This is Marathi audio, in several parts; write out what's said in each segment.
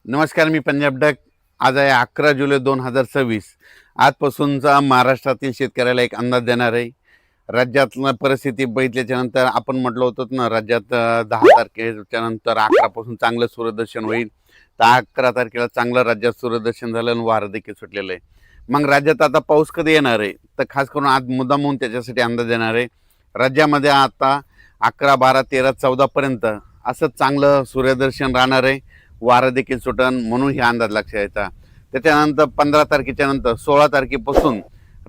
नमस्कार, मी पंजाब डक. आज आहे 11 जुलै 2026. आजपासूनचा महाराष्ट्रातील शेतकऱ्याला एक अंदाज देणार आहे. राज्यातलं परिस्थिती बघितल्याच्या नंतर आपण म्हटलं होतं ना, राज्यात 10 तारखेच्या नंतर 11 पासून चांगलं सूर्यदर्शन होईल. तर 11 तारखेला चांगलं राज्यात सूर्यदर्शन झालं आणि वारं देखील सुटलेलं आहे. मग राज्यात आता पाऊस कधी येणार आहे, तर खास करून आज मुद्दामून त्याच्यासाठी अंदाज देणार आहे. राज्यामध्ये आता 11, 12, 13, 14पर्यंत असं चांगलं सूर्यदर्शन राहणार आहे. वारं देखील सुटन, म्हणून हे अंदाज लक्षात यायचा. त्याच्यानंतर 15 तारखेच्या नंतर 16 तारखेपासून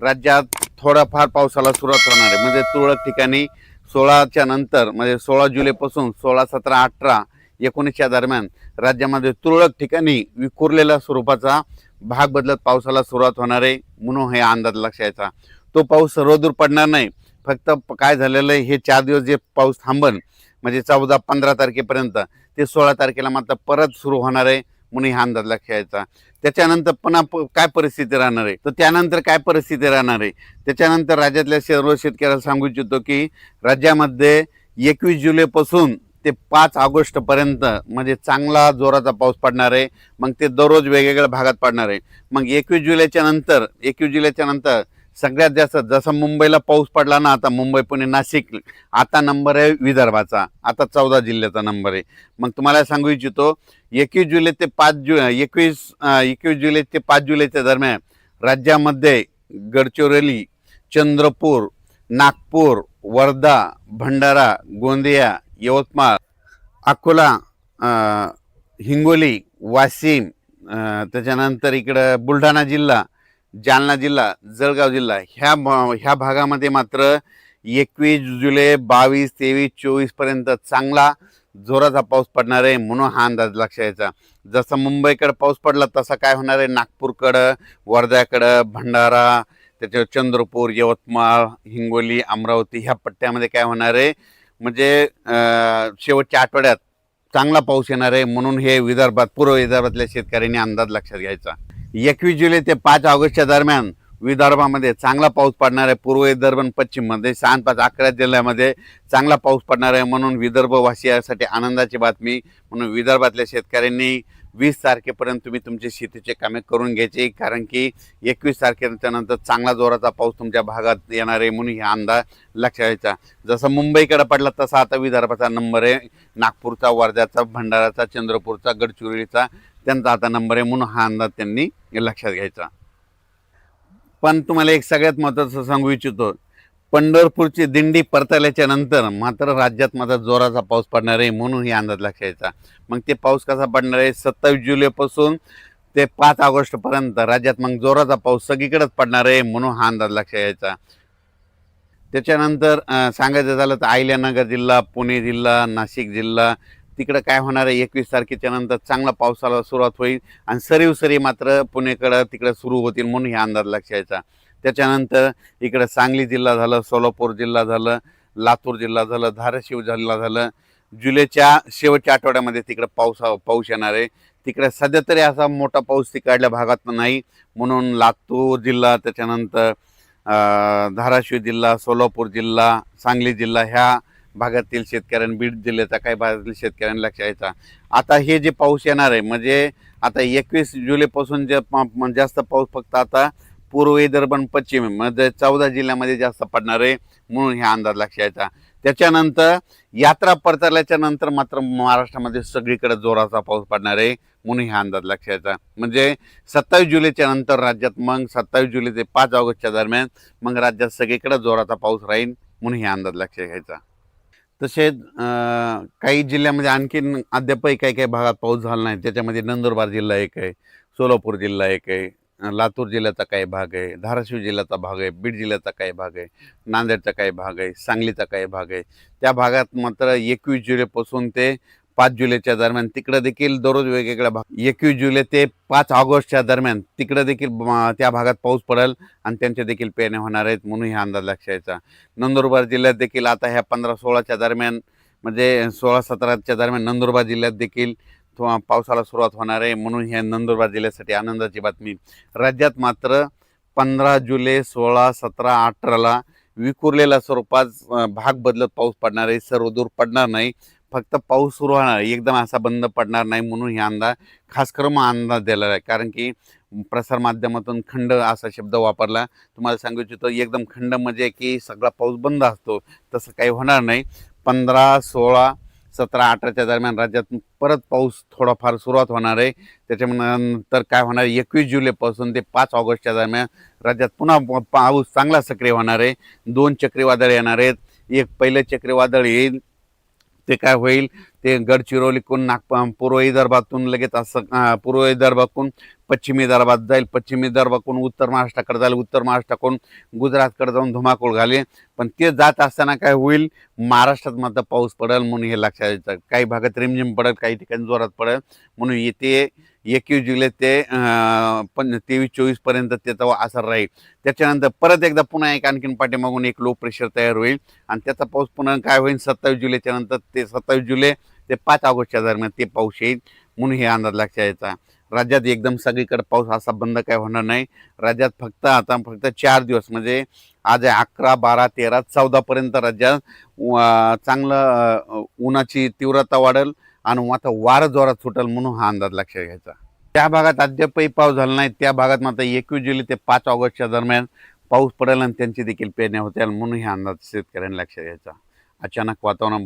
राज्यात थोडाफार पावसाला सुरुवात होणार आहे. म्हणजे तुरळक ठिकाणी 16च्या नंतर म्हणजे 16 जुलैपासून 16, 17, 18, 19 दरम्यान राज्यामध्ये तुरळक ठिकाणी विखुरलेल्या स्वरूपाचा भाग बदलत पावसाला सुरुवात होणार आहे. म्हणून हे अंदाज लक्षात यायचा. तो पाऊस सर्वदूर पडणार नाही. फक्त काय झालेलं आहे, हे 4 दिवस जे पाऊस थांबन म्हणजे 14, 15 तारखेपर्यंत, ते 16 तारखेला मात्र परत सुरू होणार आहे. म्हणून हा अंदाज लक्षात यायचा. त्याच्यानंतर पुन्हा काय परिस्थिती राहणार आहे, तर त्यानंतर काय परिस्थिती राहणार आहे, त्याच्यानंतर राज्यातल्या सर्व शेतकऱ्याला सांगू इच्छितो की राज्यामध्ये 21 जुलैपासून ते 5 ऑगस्टपर्यंत म्हणजे चांगला जोराचा पाऊस पडणार आहे. मग ते दररोज वेगवेगळ्या भागात पडणार आहे. मग 21 जुलैच्या नंतर सगळ्यात जास्त जसं मुंबईला पाऊस पडला ना, आता मुंबई, पुणे, नाशिक, आता नंबर आहे विदर्भाचा. आता 14 जिल्ह्याचा नंबर आहे. मग तुम्हाला सांगू इच्छितो 21 जुलै ते 21 जुलै ते 5 जुलैच्या दरम्यान राज्यामध्ये गडचिरोली, चंद्रपूर, नागपूर, वर्धा, भंडारा, गोंदिया, यवतमाळ, अकोला, हिंगोली, वाशिम, त्याच्यानंतर इकडं बुलढाणा जिल्हा, जालना जिल्हा, जळगाव जिल्हा, ह्या भागामध्ये मात्र 21 जुलै, 22, 23, 24पर्यंत चांगला जोराचा पाऊस पडणार आहे. म्हणून हा अंदाज लक्षात यायचा. जसं मुंबईकडे पाऊस पडला तसा काय होणार आहे, नागपूरकडं, वर्ध्याकडं, भंडारा, त्याच्यावर चंद्रपूर, यवतमाळ, हिंगोली, अमरावती ह्या पट्ट्यामध्ये काय होणार आहे, म्हणजे शेवटच्या आठवड्यात चांगला पाऊस येणार आहे. म्हणून हे विदर्भात, पूर्व विदर्भातल्या शेतकऱ्यांनी अंदाज लक्षात घ्यायचा. 21 जुलै ते 5 ऑगस्टच्या दरम्यान विदर्भामध्ये चांगला पाऊस पडणार आहे. पूर्व विदर्भ आणि पश्चिममध्ये 6, 5, 11 जिल्ह्यामध्ये चांगला पाऊस पडणार आहे. म्हणून विदर्भवासियासाठी आनंदाची बातमी. म्हणून विदर्भातल्या शेतकऱ्यांनी 20 तारखेपर्यंत तुम्ही तुमची शेतीचे कामे करून घ्यायचे, कारण की 21 तारखेच्या नंतर चांगला जोराचा पाऊस तुमच्या भागात येणार आहे. म्हणून हा अंदाज लक्षात घ्यायचा. जसं मुंबईकडे पडला तसा आता विदर्भाचा नंबर आहे. नागपूरचा, वर्ध्याचा, भंडाराचा, चंद्रपूरचा, गडचिरोलीचा त्यांचा आता नंबर आहे. म्हणून हा अंदाज त्यांनी लक्षात घ्यायचा. पण तुम्हाला एक सगळ्यात महत्त्वाचं सांगू इच्छितो, पंढरपूरची दिंडी परतल्याच्या नंतर मात्र राज्यात माझा जोराचा पाऊस पडणार आहे. म्हणून ही अंदाज लक्षात यायचा. मग ते पाऊस कसा पडणार आहे, 27 जुलैपासून ते 5 ऑगस्टपर्यंत राज्यात मग जोराचा पाऊस सगळीकडेच पडणार आहे. म्हणून हा अंदाज लक्षात यायचा. त्याच्यानंतर सांगायचं झालं तर अहिल्यानगर जिल्हा, पुणे जिल्हा, नाशिक जिल्हा, तिकडं काय होणार आहे, 21 तारखेच्या नंतर चांगला पावसाला सुरुवात होईल आणि सरी मात्र पुणेकडं तिकडं सुरू होतील. म्हणून हे अंदाज लक्षात यायचा. त्याच्यानंतर इकडं सांगली जिल्हा झालं, सोलापूर जिल्हा झालं, लातूर जिल्हा झालं, धाराशिव जिल्हा झालं. जुलैच्या शेवटच्या आठवड्यामध्ये तिकडं पाऊस येणार आहे. तिकडे सध्या तरी असा मोठा पाऊस तिकडल्या भागात नाही. म्हणून लातूर जिल्हा, त्याच्यानंतर धाराशिव जिल्हा, सोलापूर जिल्हा, सांगली जिल्हा ह्या भागातील शेतकऱ्यांनी, बीड जिल्ह्याचा काही भागातील शेतकऱ्यांनी लक्षात यायचा. आता हे जे पाऊस येणार आहे, म्हणजे आता 21 जुलैपासून जे जास्त पाऊस फक्त आता पूर्व विदर्भ आणि पश्चिम म्हणजे 14 जिल्ह्यामध्ये जास्त पडणार आहे. म्हणून हा अंदाज लक्षात यायचा. त्याच्यानंतर यात्रा परतल्याच्या नंतर मात्र महाराष्ट्रामध्ये सगळीकडे जोराचा पाऊस पडणार आहे. म्हणून हा अंदाज लक्षात यायचा. म्हणजे 27 जुलैच्या नंतर राज्यात मग 27 जुलै ते 5 ऑगस्टच्या दरम्यान मग राज्यात सगळीकडे जोराचा पाऊस राहील. म्हणून हा अंदाज लक्षात घ्यायचा. तसेच काही जिल्ह्यामध्ये आणखीन अद्यापही काही काही भागात पाऊस झाला नाही. त्याच्यामध्ये नंदुरबार जिल्हा एक आहे, सोलापूर जिल्हा एक आहे, लातूर जिल्ह्याचा काही भाग आहे, धाराशिव जिल्ह्याचा भाग आहे, बीड जिल्ह्याचा काही भाग आहे, नांदेडचा काही भाग आहे, सांगलीचा काही भाग आहे. त्या भागात मात्र 21 जुलैपासून ते 5 जुलैच्या दरम्यान तिकडं देखील दररोज वेगवेगळ्या भाग 21 जुलै ते 5 ऑगस्टच्या दरम्यान तिकडं देखील त्या भागात पाऊस पडेल आणि त्यांच्या देखील पेरण्या होणार आहेत. म्हणून हा अंदाज लक्षात यायचा. नंदुरबार जिल्ह्यात देखील आता ह्या 15-16च्या दरम्यान म्हणजे 16-17च्या दरम्यान नंदुरबार जिल्ह्यात देखील पावसाला सुरुवात होणार आहे. म्हणून ह्या नंदुरबार जिल्ह्यासाठी आनंदाची बातमी. राज्यात मात्र 15 जुलै, 16, 17, 18ला विखुरलेल्या स्वरूपात भाग बदलत पाऊस पडणार आहे. सर्वदूर पडणार नाही. फक्त पाऊस सुरू होणार, एकदम असा बंद पडणार नाही म्हणून हे अंदाज खास करून अंदाज दिलेला आहे. कारण की प्रसार माध्यमातून खंड असा शब्द वापरला. तुम्हाला सांगू इच्छितो एकदम खंड म्हणजे की सगळा पाऊस बंद असतो, तसं काही होणार नाही. 15, 16, 17, 18च्या दरम्यान राज्यात परत पाऊस थोडाफार सुरुवात होणार आहे. त्याच्यानंतर काय होणार, 21 जुलैपासून ते 5 ऑगस्टच्या दरम्यान राज्यात पुन्हा पाऊस चांगला सक्रिय होणार आहे. 2 चक्रीवादळ येणार आहेत. एक पहिलं चक्रीवादळ येईल, ते काय होईल, ते गडचिरोलीकडून पूर्व विदर्भातून लगेच असं पूर्व विदर्भाकडून पश्चिमी विदर्भात जाईल, पश्चिमी विदर्भाकडून उत्तर महाराष्ट्राकडे जाईल, उत्तर महाराष्ट्राकडून गुजरातकडे जाऊन धुमाकूळ घालेल. पण ते जात असताना काय होईल, महाराष्ट्रात मात्र पाऊस पडेल म्हणून हे लक्षात येतं. काही भागात रिमझिम पडेल, काही ठिकाणी जोरात पडेल. म्हणून येते 21 जुलै ते 23-24 पर्यंत त्याचा असर राहील. त्याच्यानंतर परत एकदा पुन्हा एक आणखीन पाठीमागून एक लो प्रेशर तयार होईल आणि त्याचा पाऊस पुन्हा काय होईल, 27 जुलैच्या नंतर ते 27 जुलै ते 5 ऑगस्टच्या दरम्यान ते पाऊस येईल. म्हणून हे अंदाज लक्षात यायचा. राज्यात एकदम सगळीकडे पाऊस असा बंद काय होणार नाही. राज्यात फक्त 4 दिवस म्हणजे आज 11, 12, 13, 14 पर्यंत राज्यात चांगलं उन्हाची तीव्रता वाढेल आणि आता वारं जोरात सुटेल म्हणून हा अंदाज लक्षात घ्यायचा. त्या भागात अद्यापही पाऊस झाला नाही, त्या भागात मात्र 21 जुलै ते 5 ऑगस्टच्या दरम्यान पाऊस पडेल आणि त्यांची देखील पेरण्या होतील म्हणून हा अंदाज शेतकऱ्यांनी लक्षात घ्यायचा. अचानक वातावरण